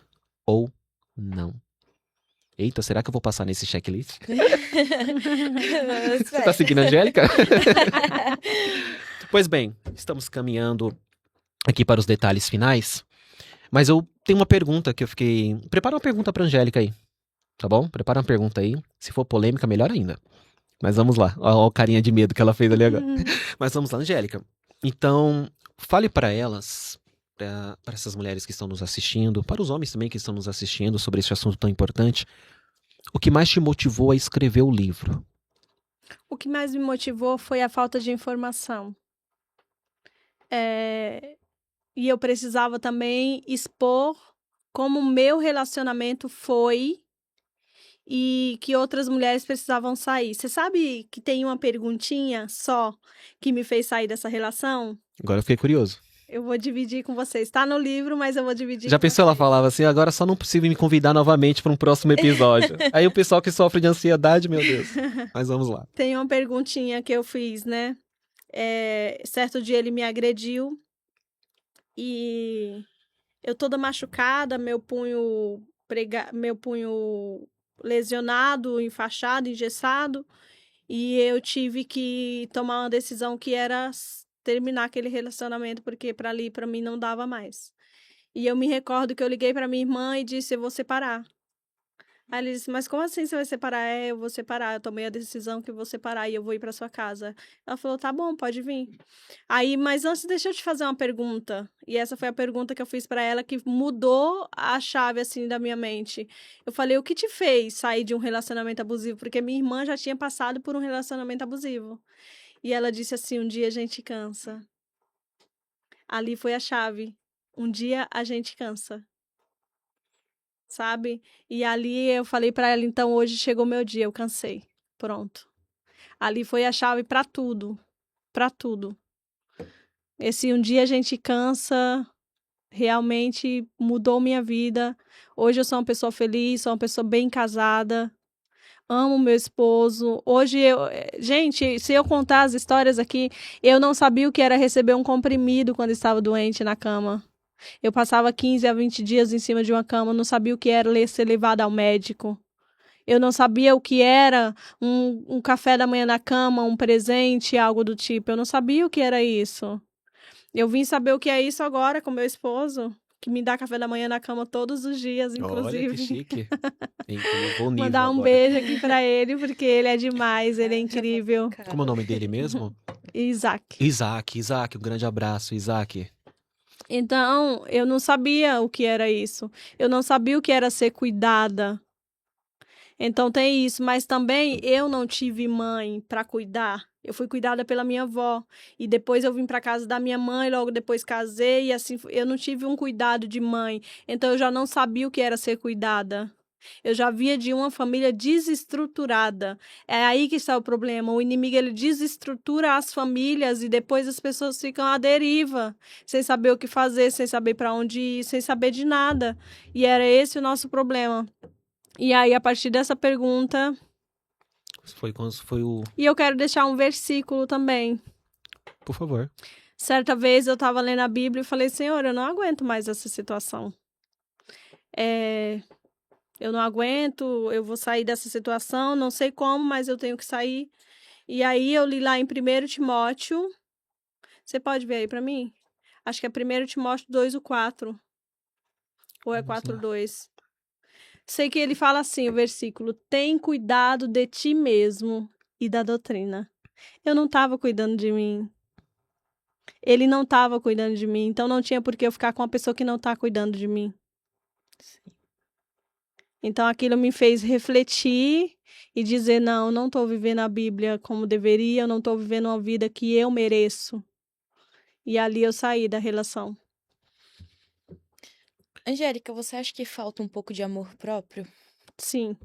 ou não. Eita, será que eu vou passar nesse checklist? Você tá seguindo a Angélica? Pois bem, estamos caminhando aqui para os detalhes finais, mas eu tenho uma pergunta que eu fiquei... Prepara uma pergunta para Angélica aí, tá bom? Prepara uma pergunta aí. Se for polêmica, melhor ainda. Mas vamos lá. Olha a carinha de medo que ela fez ali agora. Mas vamos lá, Angélica. Então, fale para elas, para essas mulheres que estão nos assistindo, para os homens também que estão nos assistindo sobre esse assunto tão importante, o que mais te motivou a escrever o livro?
O que mais me motivou foi a falta de informação. E eu precisava também expor como o meu relacionamento foi e que outras mulheres precisavam sair. Você sabe que tem uma perguntinha só que me fez sair dessa relação?
Agora eu fiquei curioso.
Eu vou dividir com vocês. Está no livro, mas eu vou dividir
Já
com
pensou? Ela
vocês.
falava assim, agora só não possível me convidar novamente para um próximo episódio. Aí o pessoal que sofre de ansiedade, meu Deus. Mas vamos lá.
Tem uma perguntinha que eu fiz, né? Certo dia ele me agrediu e eu toda machucada, meu punho lesionado, enfaixado, engessado, e eu tive que tomar uma decisão que era terminar aquele relacionamento, porque para ali, para mim, não dava mais. E eu me recordo que eu liguei para minha irmã e disse: eu vou separar. Aí ele disse: mas como assim você vai separar? Eu vou separar. Eu tomei a decisão que eu vou separar e eu vou ir para sua casa. Ela falou: tá bom, pode vir. Aí, mas antes, deixa eu te fazer uma pergunta. E essa foi a pergunta que eu fiz para ela que mudou a chave, assim, da minha mente. Eu falei: o que te fez sair de um relacionamento abusivo? Porque minha irmã já tinha passado por um relacionamento abusivo. E ela disse assim: um dia a gente cansa. Ali foi a chave. Um dia a gente cansa. Sabe? E ali eu falei para ela: então hoje chegou meu dia, eu cansei. Pronto. Ali foi a chave para tudo. Para tudo. Esse um dia a gente cansa realmente mudou minha vida. Hoje eu sou uma pessoa feliz, sou uma pessoa bem casada. amo meu esposo. Hoje gente, se eu contar as histórias aqui, eu não sabia o que era receber um comprimido quando estava doente na cama. Eu passava 15 a 20 dias em cima de uma cama, não sabia o que era ser levada ao médico. Eu não sabia o que era um café da manhã na cama, um presente, algo do tipo. Eu não sabia o que era isso. Eu vim saber o que é isso agora com meu esposo, que me dá café da manhã na cama todos os dias,
Olha que
inclusive.
chique. Elevou o nível
Mandar um
agora.
beijo aqui pra ele, porque ele é demais, ele é
Já tá
incrível.
Como é o nome dele mesmo?
Isaac.
Isaac, um grande abraço, Isaac.
Então, eu não sabia o que era isso. Eu não sabia o que era ser cuidada. Então tem isso, mas também eu não tive mãe para cuidar. Eu fui cuidada pela minha avó e depois eu vim para casa da minha mãe, logo depois casei e assim eu não tive um cuidado de mãe. Então eu já não sabia o que era ser cuidada. Eu já via de uma família desestruturada. É aí que está o problema. O inimigo ele desestrutura as famílias e depois as pessoas ficam à deriva, sem saber o que fazer, sem saber para onde ir, sem saber de nada. E era esse o nosso problema. E aí, a partir dessa pergunta.
Foi quando foi o.
E eu quero deixar um versículo também.
Por favor.
Certa vez eu estava lendo a Bíblia e falei: Senhor, eu não aguento mais essa situação. Eu não aguento, eu vou sair dessa situação, não sei como, mas eu tenho que sair. E aí eu li lá em 1 Timóteo. Você pode ver aí para mim? Acho que é 1 Timóteo 2, o 4. Ou é
Vamos lá.
4:2. Sei que ele fala assim, o versículo: tem cuidado de ti mesmo e da doutrina. Eu não estava cuidando de mim. Ele não estava cuidando de mim, então não tinha por que eu ficar com uma pessoa que não está cuidando de mim.
Sim.
Então aquilo me fez refletir e dizer: não estou vivendo a Bíblia como deveria, eu não estou vivendo uma vida que eu mereço. E ali eu saí da relação.
Angélica, você acha que falta um pouco de amor próprio?
Sim.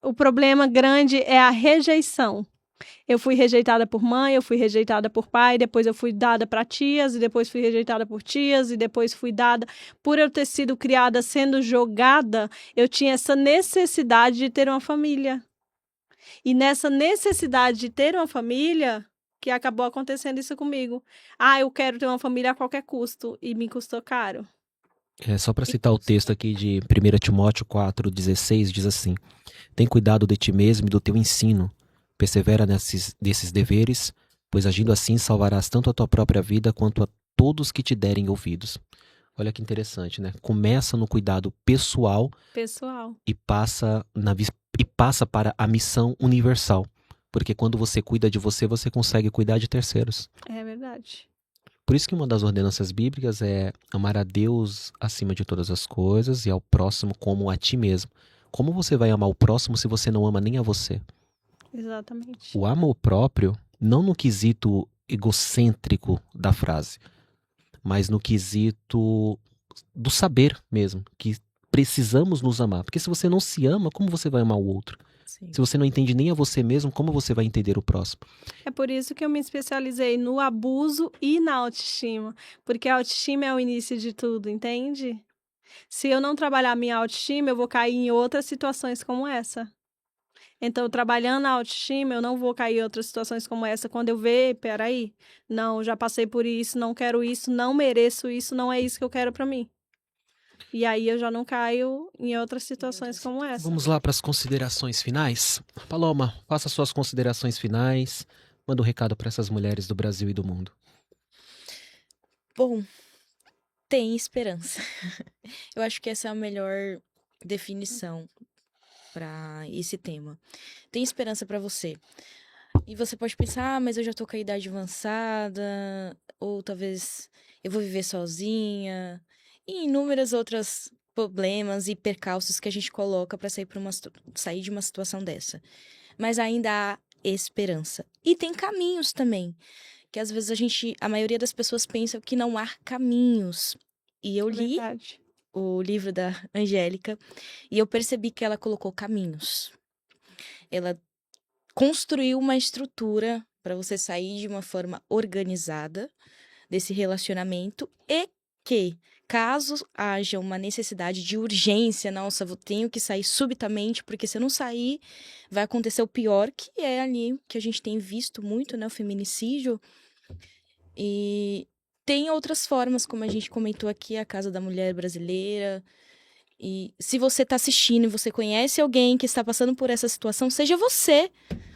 O problema grande é a rejeição. Eu fui rejeitada por mãe, eu fui rejeitada por pai, depois eu fui dada para tias, e depois fui rejeitada por tias, e depois fui dada. Por eu ter sido criada sendo jogada, eu tinha essa necessidade de ter uma família. E nessa necessidade de ter uma família, que acabou acontecendo isso comigo. Eu quero ter uma família a qualquer custo, e me custou caro.
Só para citar o texto aqui de 1 Timóteo 4,16, diz assim: tem cuidado de ti mesmo e do teu ensino. Persevera nesses deveres, pois agindo assim salvarás tanto a tua própria vida quanto a todos que te derem ouvidos. Olha que interessante, né? Começa no cuidado pessoal e passa para a missão universal. Porque quando você cuida de você, você consegue cuidar de terceiros.
É verdade.
Por isso que uma das ordenanças bíblicas é amar a Deus acima de todas as coisas e ao próximo como a ti mesmo. Como você vai amar o próximo se você não ama nem a você?
Exatamente.
O amor próprio, não no quesito egocêntrico da frase, mas no quesito do saber mesmo, que precisamos nos amar. Porque se você não se ama, como você vai amar o outro?
Sim.
Se você não entende nem a você mesmo, como você vai entender o próximo?
É por isso que eu me especializei no abuso e na autoestima, porque a autoestima é o início de tudo, entende? Se eu não trabalhar minha autoestima, eu vou cair em outras situações como essa. Então, trabalhando a autoestima, eu não vou cair em outras situações como essa. Quando eu ver, peraí, não, já passei por isso, não quero isso, não mereço isso, não é isso que eu quero pra mim. E aí eu já não caio em outras situações como essa.
Vamos lá para as considerações finais? Paloma, faça suas considerações finais. Manda um recado para essas mulheres do Brasil e do mundo.
Bom, tem esperança. Eu acho que essa é a melhor definição para esse tema. Tem esperança para você. E você pode pensar, mas eu já tô com a idade avançada, ou talvez eu vou viver sozinha, e inúmeras outras problemas e percalços que a gente coloca para sair de uma situação dessa. Mas ainda há esperança. E tem caminhos também, que às vezes a maioria das pessoas pensa que não há caminhos. E eu li
Verdade.
o livro da Angélica e eu percebi que ela colocou caminhos. Ela construiu uma estrutura para você sair de uma forma organizada desse relacionamento e que, caso haja uma necessidade de urgência, nossa, eu tenho que sair subitamente, porque se eu não sair, vai acontecer o pior, que é ali que a gente tem visto muito, né, o feminicídio. E tem outras formas, como a gente comentou aqui, a Casa da Mulher Brasileira. E se você está assistindo e você conhece alguém que está passando por essa situação, seja você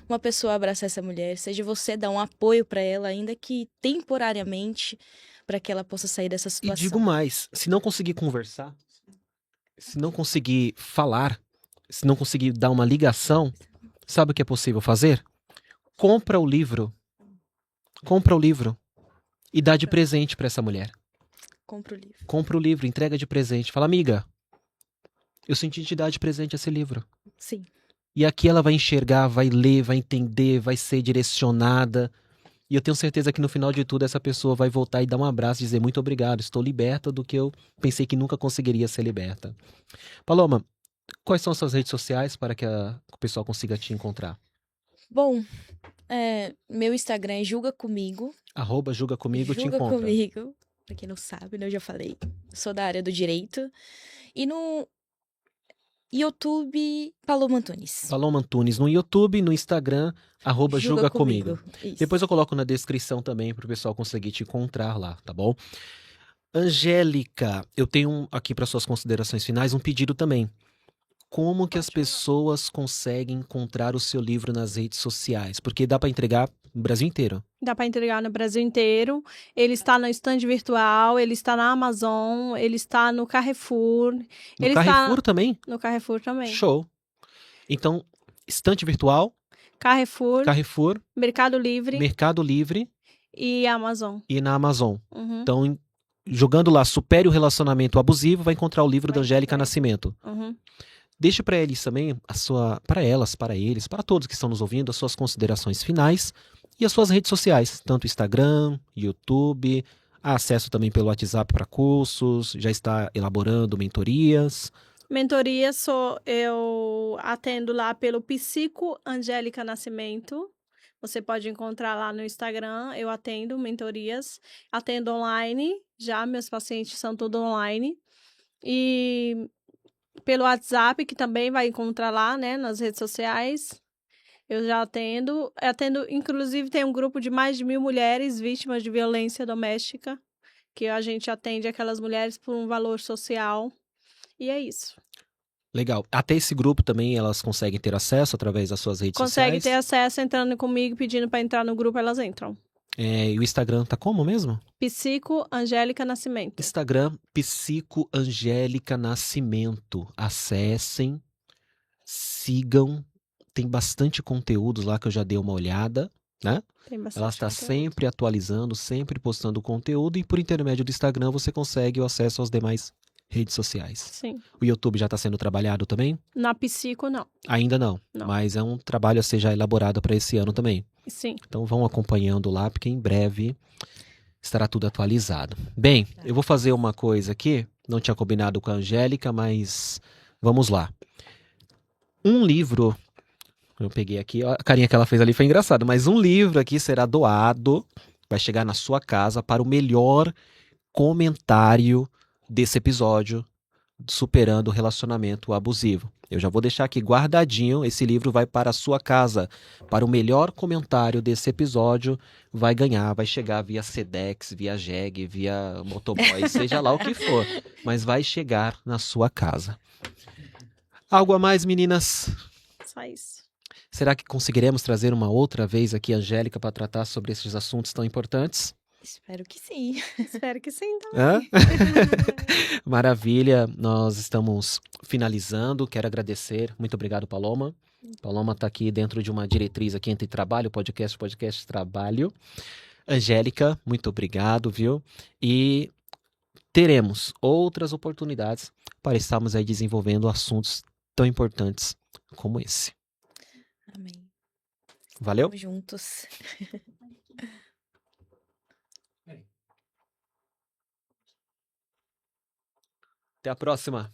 uma pessoa a abraçar essa mulher, seja você dar um apoio para ela, ainda que temporariamente, para que ela possa sair dessa
E digo
situação.
mais, se não conseguir conversar, se não conseguir falar, se não conseguir dar uma ligação, sabe o que é possível fazer? Compra o livro. Compra o livro e dá de presente para essa mulher.
Compra o livro.
Compra o livro, entrega de presente. Fala, amiga, eu senti te dar de presente esse livro.
Sim.
E aqui ela vai enxergar, vai ler, vai entender, vai ser direcionada. E eu tenho certeza que no final de tudo essa pessoa vai voltar e dar um abraço e dizer muito obrigado, estou liberta do que eu pensei que nunca conseguiria ser liberta. Paloma, quais são as suas redes sociais para que o pessoal consiga te encontrar?
Bom, meu Instagram é Julga Comigo.
@julga comigo te
Julga
encontra.
Comigo. Pra quem não sabe, né? Eu já falei. Sou da área do direito. E no YouTube, Paloma Antunes.
Paloma Antunes no YouTube, no Instagram, @julga comigo.
Isso.
Depois eu coloco na descrição também para o pessoal conseguir te encontrar lá, tá bom? Angélica, eu tenho aqui para suas considerações finais um pedido também. Como que as pessoas conseguem encontrar o seu livro nas redes sociais? Porque dá para entregar no Brasil inteiro.
Dá para entregar no Brasil inteiro. Ele está no stand virtual, ele está na Amazon, ele está no Carrefour.
No
Ele
Carrefour
está
também?
no Carrefour também.
Show. Então, estante virtual,
Carrefour,
Carrefour,
Mercado Livre
Mercado Livre
e Amazon.
e na Amazon.
Uhum,
Então, jogando lá Supere o Relacionamento Abusivo, vai encontrar o livro da
Vai
Angélica
encontrar.
Nascimento.
uhum.
Deixe para eles também, para elas, para eles, para todos que estão nos ouvindo, as suas considerações finais e as suas redes sociais, tanto Instagram, YouTube, há acesso também pelo WhatsApp para cursos, já está elaborando mentorias.
Mentoria, eu atendo lá pelo Psico Angélica Nascimento. Você pode encontrar lá no Instagram, eu atendo mentorias, atendo online, já meus pacientes são tudo online. E pelo WhatsApp, que também vai encontrar lá, né, nas redes sociais, eu já atendo. Inclusive, tem um grupo de mais de 1.000 mulheres vítimas de violência doméstica, que a gente atende aquelas mulheres por um valor social. E é isso.
Legal. Até esse grupo também elas conseguem ter acesso através das suas redes
Consegue ter
sociais.
acesso entrando comigo, pedindo para entrar no grupo, elas entram.
E o Instagram tá como mesmo?
Psico Angélica Nascimento.
Instagram, Psico Angélica Nascimento. Acessem, sigam. Tem bastante conteúdo lá que eu já dei uma olhada, né?
Tem bastante
Ela está
conteúdo.
sempre atualizando, sempre postando conteúdo e por intermédio do Instagram você consegue o acesso às demais redes sociais.
Sim.
O YouTube já está sendo trabalhado também?
Na Psico, não.
Ainda não,
Não.
mas é um trabalho a ser já elaborado para esse ano também.
Sim.
Então vão acompanhando lá, porque em breve estará tudo atualizado. Bem, eu vou fazer uma coisa aqui, não tinha combinado com a Angélica, mas vamos lá. Um livro, eu peguei aqui, a carinha que ela fez ali foi engraçada, mas um livro aqui será doado, vai chegar na sua casa para o melhor comentário desse episódio, Superando o Relacionamento Abusivo. Eu já vou deixar aqui guardadinho, esse livro vai para a sua casa, para o melhor comentário desse episódio, vai ganhar, vai chegar via Sedex, via Jeg, via Motoboy, seja lá o que for, mas vai chegar na sua casa. Algo a mais, meninas?
Só isso.
Será que conseguiremos trazer uma outra vez aqui a Angélica para tratar sobre esses assuntos tão importantes?
Espero que sim.
Espero que sim também.
Hã? Maravilha, nós estamos finalizando, quero agradecer, muito obrigado, Paloma. Paloma está aqui dentro de uma diretriz aqui entre trabalho, podcast, trabalho. Angélica, muito obrigado, viu? E teremos outras oportunidades para estarmos aí desenvolvendo assuntos tão importantes como esse.
Amém.
Valeu?
Vamos juntos.
Até a próxima.